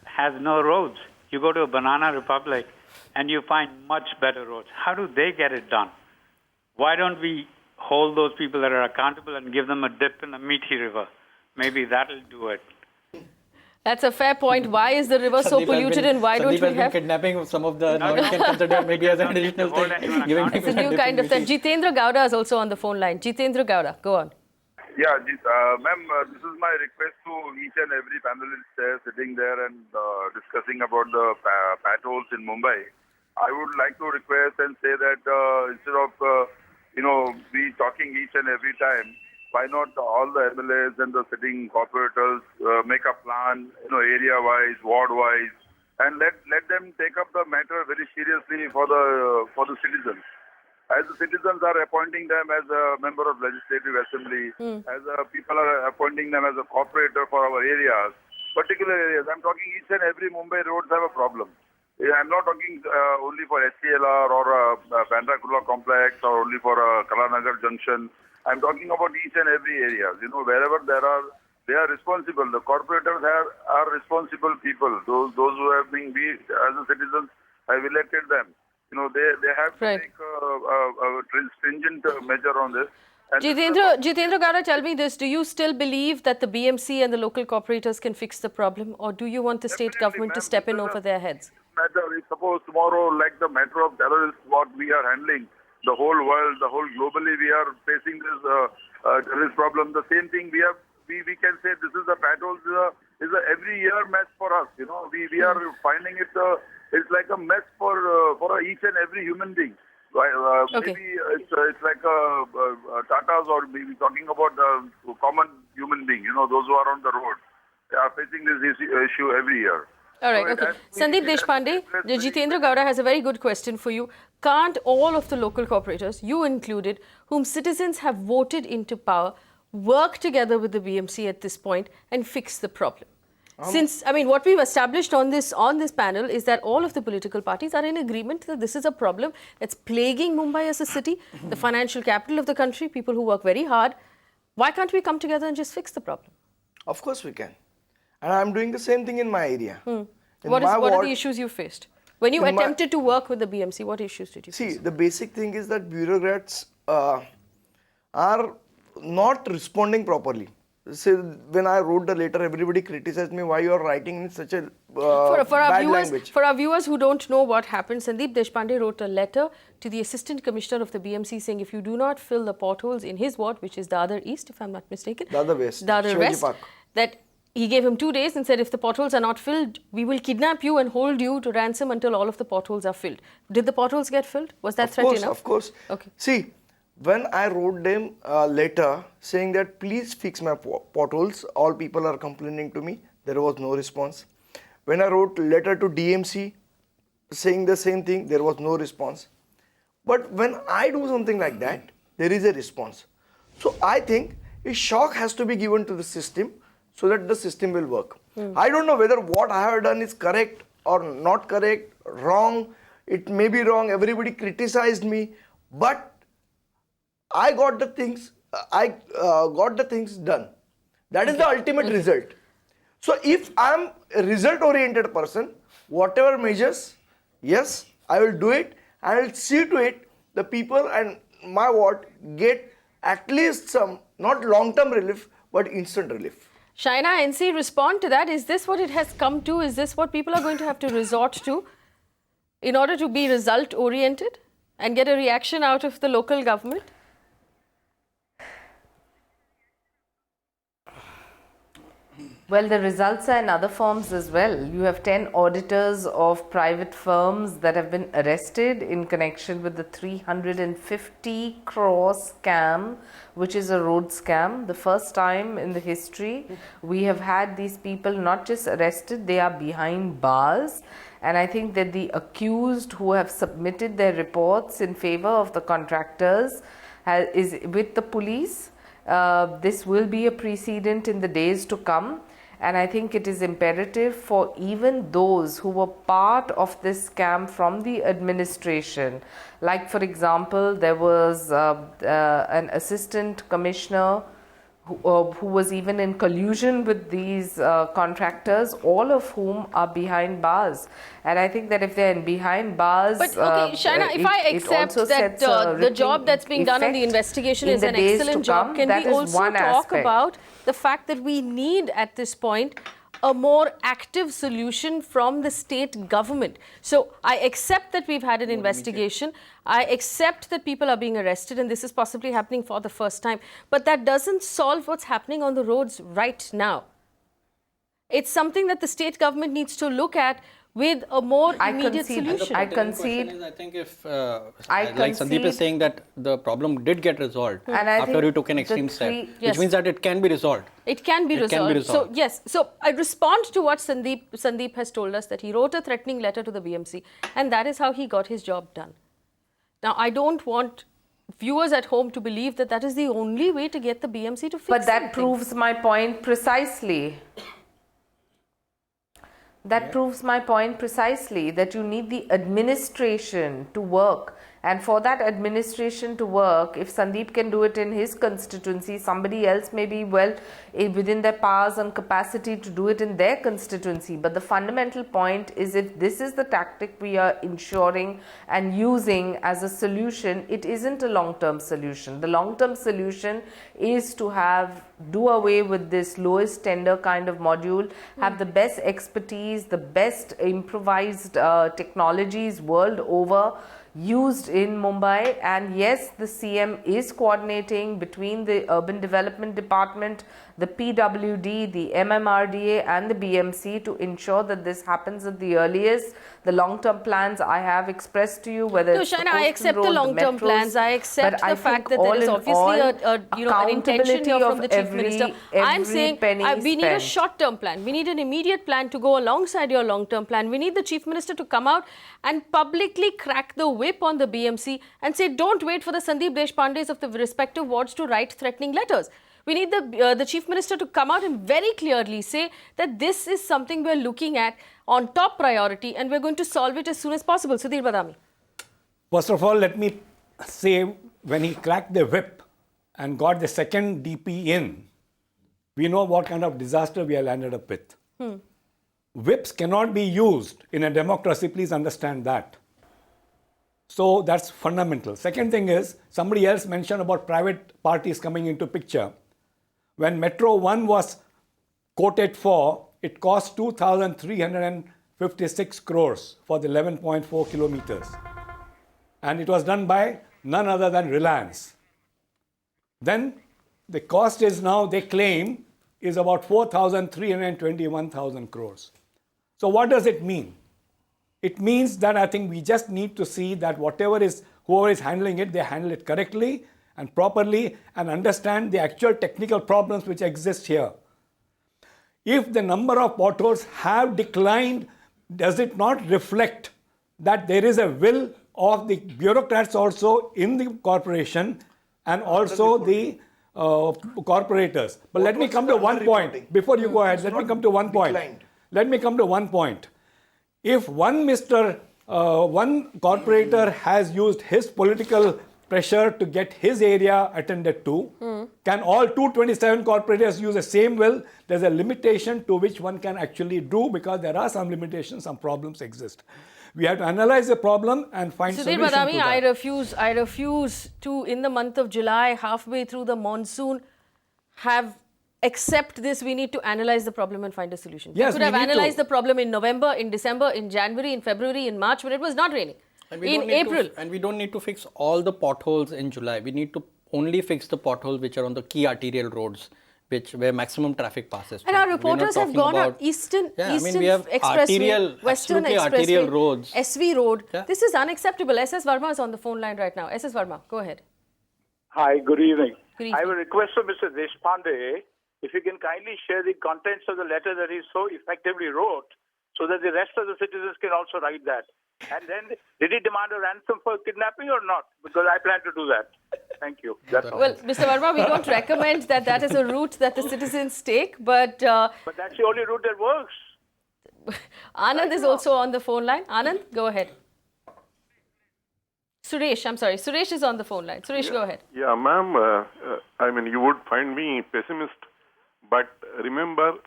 has no roads. You go to a banana republic and you find much better roads. How do they get it done? Why don't we hold those people that are accountable and give them a dip in the Methi River? Maybe that'll do it. That's a fair point. Why is the river so polluted, and why don't we have kidnapping some of the now you can consider maybe as an additional thing. It's a new kind of thing. Jitendra Gowda is also on the phone line. Jitendra Gowda, go on. Yeah, ma'am, this is my request to each and every panelist there sitting there and discussing about the potholes in Mumbai. I would like to request and say that instead of, we talking each and every time, why not all the MLAs and the sitting corporators make a plan, area-wise, ward-wise, and let them take up the matter very seriously for the citizens. As the citizens are appointing them as a member of Legislative Assembly, as people are appointing them as a corporator for our areas, particular areas. I'm talking each and every Mumbai roads have a problem. I'm not talking only for SCLR or Bandra Kurla complex or only for Kalanagar junction. I'm talking about each and every area. You know, wherever they are responsible. The corporators are responsible people. Those who have been, we as a citizens have elected them. You know, they have to take a stringent measure on this. Jitendra Gowda, tell me this. Do you still believe that the BMC and the local corporators can fix the problem, or do you want the state government to step in over their heads? Suppose tomorrow, like the matter of terrorists, what we are handling, the whole world, globally, we are facing this terrorist problem. The same thing we can say this is a potholes is a every year mess for us. You know, we are finding it. It's like a mess for each and every human being. Maybe it's like Tatas, or maybe talking about the common human being. You know, those who are on the road, they are facing this issue every year. All right, okay. Sandeep Deshpande, Jitendra Gowda has a very good question for you. Can't all of the local corporators, you included, whom citizens have voted into power, work together with the BMC at this point and fix the problem? Since, I mean, what we've established on this panel is that all of the political parties are in agreement that this is a problem that's plaguing Mumbai as a city, the financial capital of the country, people who work very hard. Why can't we come together and just fix the problem? Of course we can. And I'm doing the same thing in my area. What are the issues you faced? When you attempted to work with the BMC, what issues did you face? See, the basic thing is that bureaucrats are not responding properly. See, when I wrote the letter, everybody criticized me why you are writing in such a bad language. For our viewers who don't know what happened, Sandeep Deshpande wrote a letter to the Assistant Commissioner of the BMC saying if you do not fill the potholes in his ward, which is Dadar East, if I'm not mistaken, Dadar West, that he gave him 2 days and said if the potholes are not filled, we will kidnap you and hold you to ransom until all of the potholes are filled. Did the potholes get filled? Was that threat enough? Of course. Okay. See, when I wrote them a letter saying that please fix my potholes, all people are complaining to me, there was no response. When I wrote a letter to DMC saying the same thing, there was no response. But when I do something like that, there is a response. So I think a shock has to be given to the system so that the system will work. I don't know whether what I have done is correct or not correct, wrong. It may be wrong. Everybody criticized me, but I got the things. Got the things done. That is the ultimate result. So if I am a result-oriented person, whatever measures, yes, I will do it. I will see to it the people and my ward get at least some, not long-term relief, but instant relief. Shaina NC, respond to that. Is this what it has come to? Is this what people are going to have to resort to in order to be result-oriented and get a reaction out of the local government? Well, the results are in other forms as well. You have 10 auditors of private firms that have been arrested in connection with the 350 crore scam, which is a road scam. The first time in the history we have had these people not just arrested, they are behind bars. And I think that the accused who have submitted their reports in favor of the contractors is with the police. This will be a precedent in the days to come. And I think it is imperative for even those who were part of this scam from the administration. Like, for example, there was an assistant commissioner who was even in collusion with these contractors, all of whom are behind bars. And I think that if they're behind bars... But, okay, Shaina, if I accept that the job that's being done in the investigation is an excellent job, can we also talk about the fact that we need at this point a more active solution from the state government? So I accept that we've had an investigation. I accept that people are being arrested and this is possibly happening for the first time. But that doesn't solve what's happening on the roads right now. It's something that the state government needs to look at with a more immediate solution. I concede. I think if, like Sandeep is saying that the problem did get resolved after you took an extreme step, which means that it can be resolved. It can be resolved. So yes, so I respond to what Sandeep has told us, that he wrote a threatening letter to the BMC, and that is how he got his job done. Now, I don't want viewers at home to believe that that is the only way to get the BMC to fix But that proves my point precisely. That proves my point precisely, that you need the administration to work. And for that administration to work, if Sandeep can do it in his constituency, somebody else may be well within their powers and capacity to do it in their constituency. But the fundamental point is, if this is the tactic we are ensuring and using as a solution, it isn't a long-term solution. The long-term solution is to do away with this lowest tender kind of module, have the best expertise, the best improvised technologies world over used in Mumbai. And yes, the CM is coordinating between the Urban Development Department, the PWD, the MMRDA and the BMC to ensure that this happens at the earliest. The long-term plans I have expressed to you, whether no, it's Shaina, I accept the long-term plans. I accept the fact that there is obviously an intention here from the Chief Minister. I'm saying we need a short-term plan. We need an immediate plan to go alongside your long-term plan. We need the Chief Minister to come out and publicly crack the whip on the BMC and say, don't wait for the Sandeep Deshpandes of the respective wards to write threatening letters. We need the Chief Minister to come out and very clearly say that this is something we're looking at on top priority and we're going to solve it as soon as possible. Sudhir, Badami. First of all, let me say, when he cracked the whip and got the second DP in, we know what kind of disaster we have landed up with. Whips cannot be used in a democracy, please understand that. So that's fundamental. Second thing is, somebody else mentioned about private parties coming into picture. When Metro 1 was quoted for, it cost 2,356 crores for the 11.4 kilometers. And it was done by none other than Reliance. Then the cost is now, they claim, is about 4,321,000 crores. So what does it mean? It means that I think we just need to see that whoever is handling it, they handle it correctly and properly and understand the actual technical problems which exist here. If the number of potholes have declined, does it not reflect that there is a will of the bureaucrats also in the corporation and also the corporators? But let me come to one point. Before you go ahead, let me come to one point. Let me come to one point. If one corporator has used his political pressure to get his area attended to, can all 227 corporators use the same will? There's a limitation to which one can actually do, because there are some limitations, some problems exist. We have to analyze the problem and find solution to that. I refuse to, in the month of July, halfway through the monsoon, accept this. We need to analyze the problem and find a solution. Yes, we could have analyzed the problem in November, in December, in January, in February, in March, when it was not raining. In April. And we don't need to fix all the potholes in July. We need to only fix the potholes which are on the key arterial roads, where maximum traffic passes. And our reporters have gone on Eastern Expressway, Western Expressway, roads. SV Road. Yeah. This is unacceptable. SS Verma is on the phone line right now. SS Verma, go ahead. Hi, good evening. Good evening. I have a request for Mr. Deshpande, if you can kindly share the contents of the letter that he so effectively wrote, so that the rest of the citizens can also write that. And then, did he demand a ransom for kidnapping or not? Because I plan to do that. Thank you. That's all. Well, Mr. Verma, we don't recommend that is a route that the citizens take, but that's the only route that works. Anand is also on the phone line. Anand, go ahead. Suresh, I'm sorry. Suresh is on the phone line. Suresh, go ahead. Yeah, ma'am, I mean, you would find me pessimist, but remember,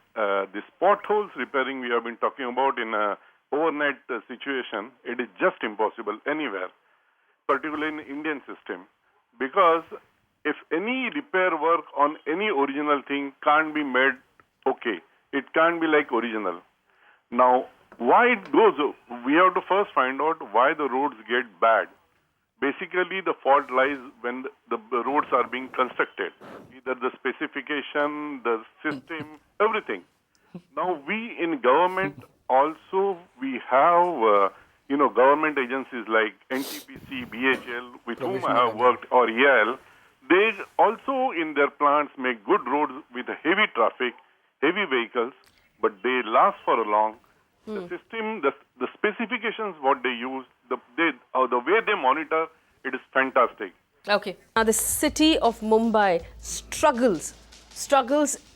these potholes repairing we have been talking about in a overnight situation, it is just impossible anywhere, particularly in the Indian system, because if any repair work on any original thing can't be made okay, it can't be like original. Now, why it goes, we have to first find out why the roads get bad. Basically, the fault lies when the roads are being constructed, either the specification, the system, everything. Now we in government also we have government agencies like NTPC, BHL, with whom I have worked, or EIL. They also in their plants make good roads with heavy traffic, heavy vehicles, but they last for a long. The system, the specifications, what they use, the way they monitor, it is fantastic. Okay. Now, the city of Mumbai struggles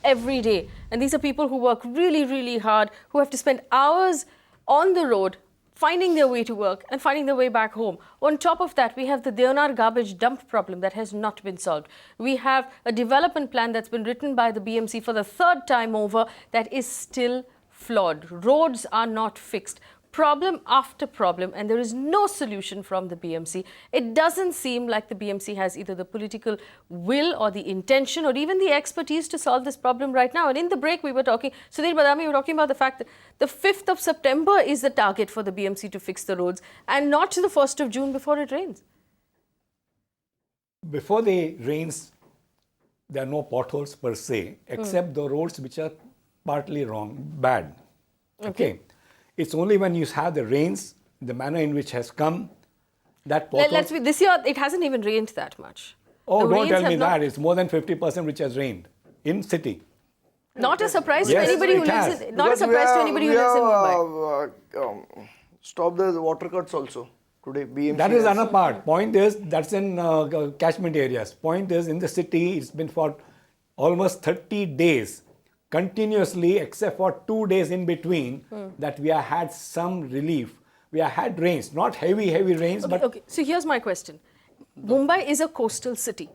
every day. And these are people who work really, really hard, who have to spend hours on the road, finding their way to work and finding their way back home. On top of that, we have the Deonar garbage dump problem that has not been solved. We have a development plan that's been written by the BMC for the third time over that is still flawed. Roads are not fixed. Problem after problem, and there is no solution from the BMC. It doesn't seem like the BMC has either the political will or the intention or even the expertise to solve this problem right now. And in the break, we were talking, Sudhir, Badami, we were talking about the fact that the 5th of September is the target for the BMC to fix the roads and not the 1st of June before it rains. Before the rains, there are no potholes per se, except the roads which are partly bad. Okay. It's only when you have the rains, the manner in which has come, that potholes... This year, it hasn't even rained that much. Oh, don't tell me that. It's more than 50% which has rained in city. Not a surprise to anybody who lives in... Not a surprise to anybody who lives in Mumbai. Stop the water cuts also. Today, BMC that is another part. Point is, that's in catchment areas. Point is, in the city, it's been for almost 30 days. Continuously, except for 2 days in between, that we have had some relief. We have had rains, not heavy rains, but... Okay, so here's my question. Mumbai is a coastal city.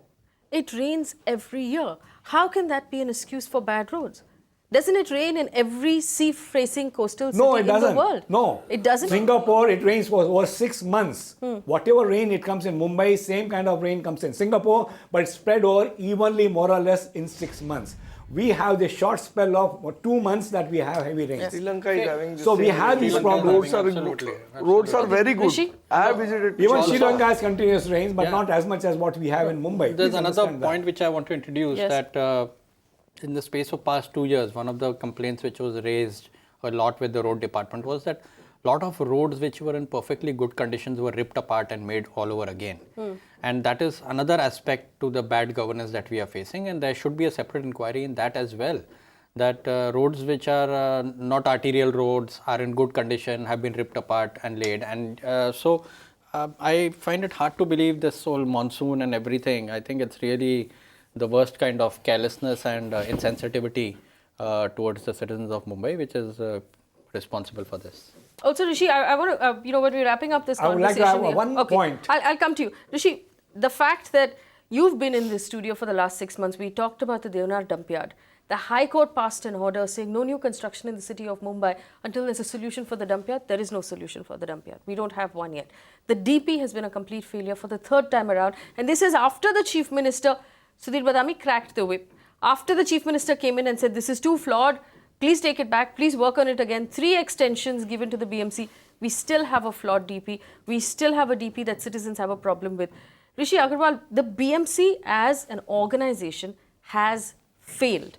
It rains every year. How can that be an excuse for bad roads? Doesn't it rain in every sea-facing coastal city in the world? No, it doesn't. Singapore, it rains for over 6 months. Whatever rain it comes in Mumbai, same kind of rain comes in Singapore, but it's spread over evenly, more or less, in 6 months. We have the short spell of 2 months that we have heavy rains. Sri Lanka is having so we have these problems. Roads are very good. Rishi? I have visited. Even Sri Lanka has continuous rains, but not as much as what we have in Mumbai. There's another point which I want to introduce, that in the space of past 2 years, one of the complaints which was raised a lot with the road department was that a lot of roads which were in perfectly good conditions were ripped apart and made all over again. And that is another aspect to the bad governance that we are facing, and there should be a separate inquiry in that as well. That roads which are not arterial roads are in good condition, have been ripped apart and laid. And so I find it hard to believe this whole monsoon and everything. I think it's really the worst kind of carelessness and insensitivity towards the citizens of Mumbai, which is responsible for this. Also, Rishi, I want to, when we're wrapping up this conversation... I would like to have one point. I'll come to you. Rishi, the fact that you've been in this studio for the last 6 months, we talked about the Deonar dump yard. The High Court passed an order saying no new construction in the city of Mumbai until there's a solution for the dump yard. There is no solution for the dump yard. We don't have one yet. The DP has been a complete failure for the 3rd time around. And this is after the Chief Minister, Sudhir Badami, cracked the whip. After the Chief Minister came in and said, this is too flawed, please take it back, please work on it again. 3 extensions given to the BMC. We still have a flawed DP. We still have a DP that citizens have a problem with. Rishi Agarwal, the BMC as an organization has failed.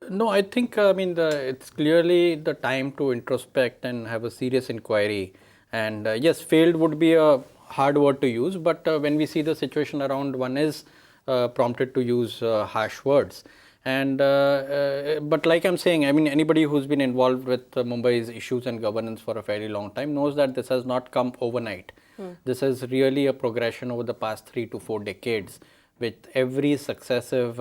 No, I think, it's clearly the time to introspect and have a serious inquiry. And yes, failed would be a hard word to use, but when we see the situation around, one is prompted to use harsh words. And but like I'm saying, anybody who's been involved with Mumbai's issues and governance for a fairly long time knows that this has not come overnight. This is really a progression over the past 3 to 4 decades, with every successive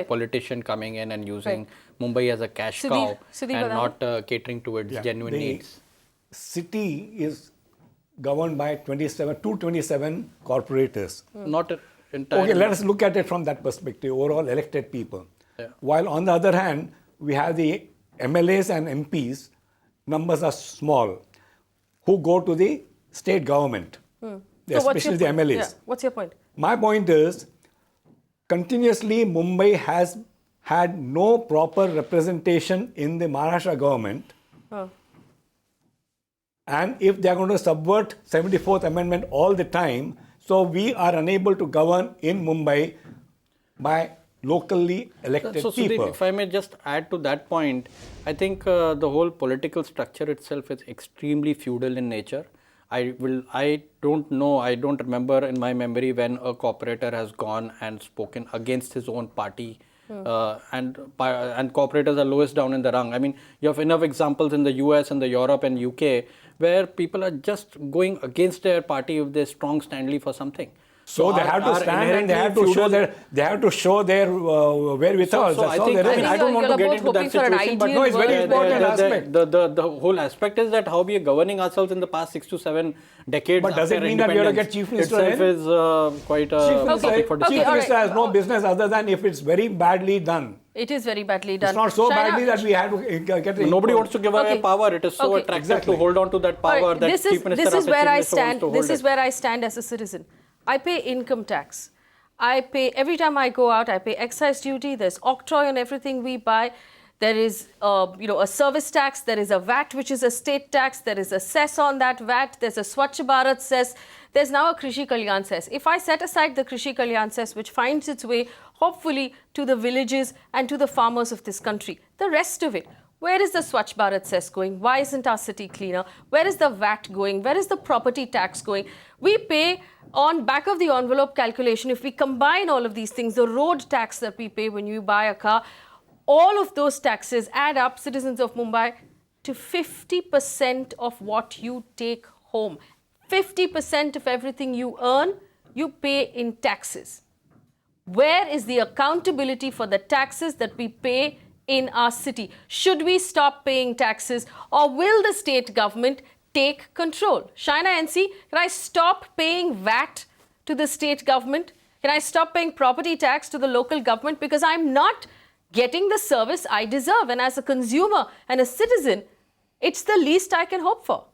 politician coming in and using Mumbai as a cash cow and not catering to its genuine needs. City is governed by 227 corporators. Not entirely. Okay, let us look at it from that perspective, overall elected people. While on the other hand, we have the MLAs and MPs, numbers are small, who go to the state government, especially the MLAs. Yeah. What's your point? My point is, continuously Mumbai has had no proper representation in the Maharashtra government. And if they are going to subvert 74th Amendment all the time, so we are unable to govern in Mumbai by locally elected So, people. Sudhir, if I may just add to that point, I think the whole political structure itself is extremely feudal in nature. I don't know, I don't remember in my memory when a corporator has gone and spoken against his own party. And corporators are lowest down in the rung. I mean, you have enough examples in the US and the Europe and UK where people are just going against their party if they strong standly for something. So they have to stand and they have to show their wherewithal. So I think I don't want to get into that situation, but no, it's very important aspect. The whole aspect is that how we are governing ourselves in the past 6 to 7 decades. But does it mean that we have to get Chief Minister itself is quite a topic for discussion. Chief Minister has no business other than if it's very badly done. It is very badly done. It's not so badly that we have to get it. Nobody wants to give away power. It is so attractive to hold on to that power that Chief Minister this is where I wants to stand. hold This it. is where I stand as a citizen. I pay income tax. I pay, every time I go out, I pay excise duty. There's octroi on everything we buy. There is, a service tax. There is a VAT, which is a state tax. There is a cess on that VAT. There's a Swachh Bharat cess. There's now a Krishi Kalyan cess. If I set aside the Krishi Kalyan cess, which finds its way, hopefully, to the villages and to the farmers of this country, the rest of it, where is the Swachh Bharat cess going? Why isn't our city cleaner? Where is the VAT going? Where is the property tax going? We pay on back of the envelope calculation, if we combine all of these things, the road tax that we pay when you buy a car, all of those taxes add up, citizens of Mumbai, to 50% of what you take home. 50% of everything you earn, you pay in taxes. Where is the accountability for the taxes that we pay in our city? Should we stop paying taxes, or will the state government take control? Shaina NC, can I stop paying VAT to the state government? Can I stop paying property tax to the local government because I'm not getting the service I deserve? And as a consumer and a citizen, it's the least I can hope for.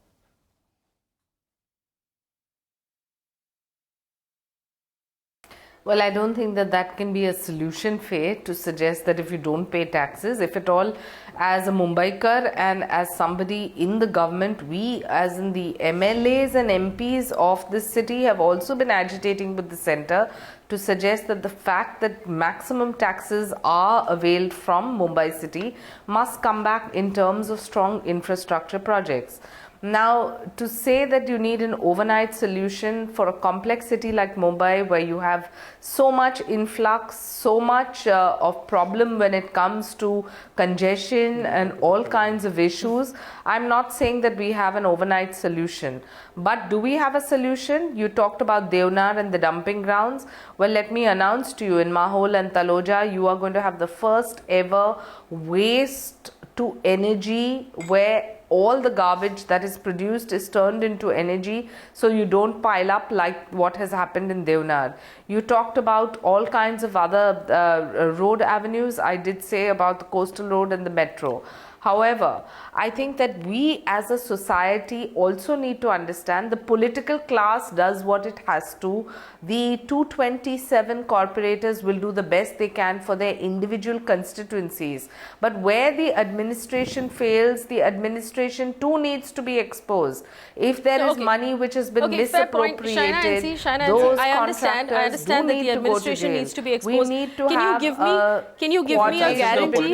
Well, I don't think that that can be a solution, Faye, to suggest that if you don't pay taxes, if at all, as a Mumbaikar and as somebody in the government, we as in the MLAs and MPs of this city have also been agitating with the centre to suggest that the fact that maximum taxes are availed from Mumbai city must come back in terms of strong infrastructure projects. Now, to say that you need an overnight solution for a complex city like Mumbai, where you have so much influx, so much of problem when it comes to congestion and all kinds of issues, I'm not saying that we have an overnight solution. But do we have a solution? You talked about Devnar and the dumping grounds. Well, let me announce to you, in Mahol and Taloja, you are going to have the first ever waste to energy, where all the garbage that is produced is turned into energy, so you don't pile up like what has happened in Devnar. You talked about all kinds of other road avenues. I did say about the coastal road and the metro. However, I think that we as a society also need to understand the political class does what it has to. The 227 corporators will do the best they can for their individual constituencies. But where the administration fails, the administration too needs to be exposed. If there is money which has been misappropriated, those I understand that the administration needs to be exposed. We need to have can you give me a guarantee?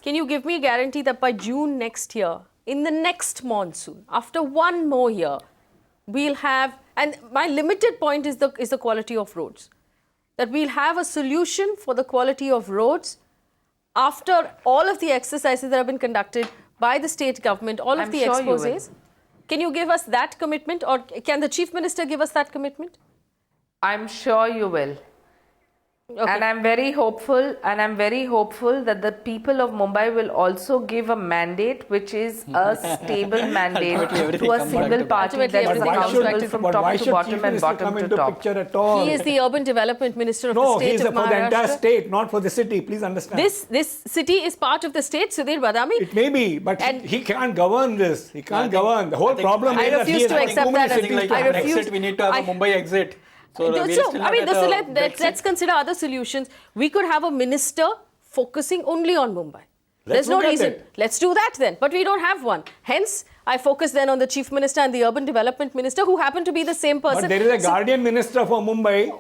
Can you give me a guarantee that by June next year, in the next monsoon, after one more year, we'll have, and my limited point is the quality of roads, that we'll have a solution for the quality of roads after all of the exercises that have been conducted by the state government, all of the exposés? Can you give us that commitment, or can the Chief Minister give us that commitment? I'm sure you will. Okay. And I'm very hopeful, that the people of Mumbai will also give a mandate which is a stable mandate to a single party that is accountable from top to bottom and bottom to top. He is the urban development minister of the state of Maharashtra. No, he is for the entire state, not for the city. Please understand. This city is part of the state, Sudhir Badami. It may be, but he can't govern this. He can't govern. The whole problem is that he has too many cities to exit. We need to have a Mumbai exit. Let's consider other solutions. We could have a minister focusing only on Mumbai. There's no look at reason. it. Let's do that then. But we don't have one. Hence, I focus then on the Chief Minister and the Urban Development Minister, who happen to be the same person. But there is a Guardian Minister for Mumbai.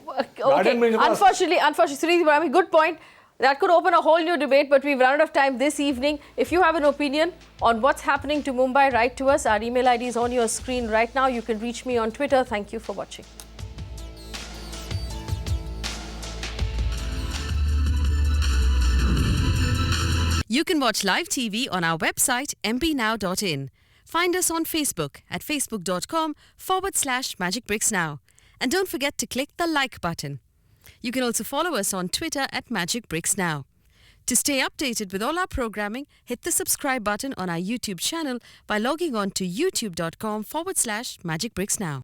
Okay. Unfortunately, Sudhir Badami, good point. That could open a whole new debate, but we've run out of time this evening. If you have an opinion on what's happening to Mumbai, write to us. Our email ID is on your screen right now. You can reach me on Twitter. Thank you for watching. You can watch live TV on our website mpnow.in. Find us on Facebook at facebook.com/Magicbricks Now. And don't forget to click the like button. You can also follow us on Twitter at Magicbricks Now. To stay updated with all our programming, hit the subscribe button on our YouTube channel by logging on to youtube.com/Magicbricks Now.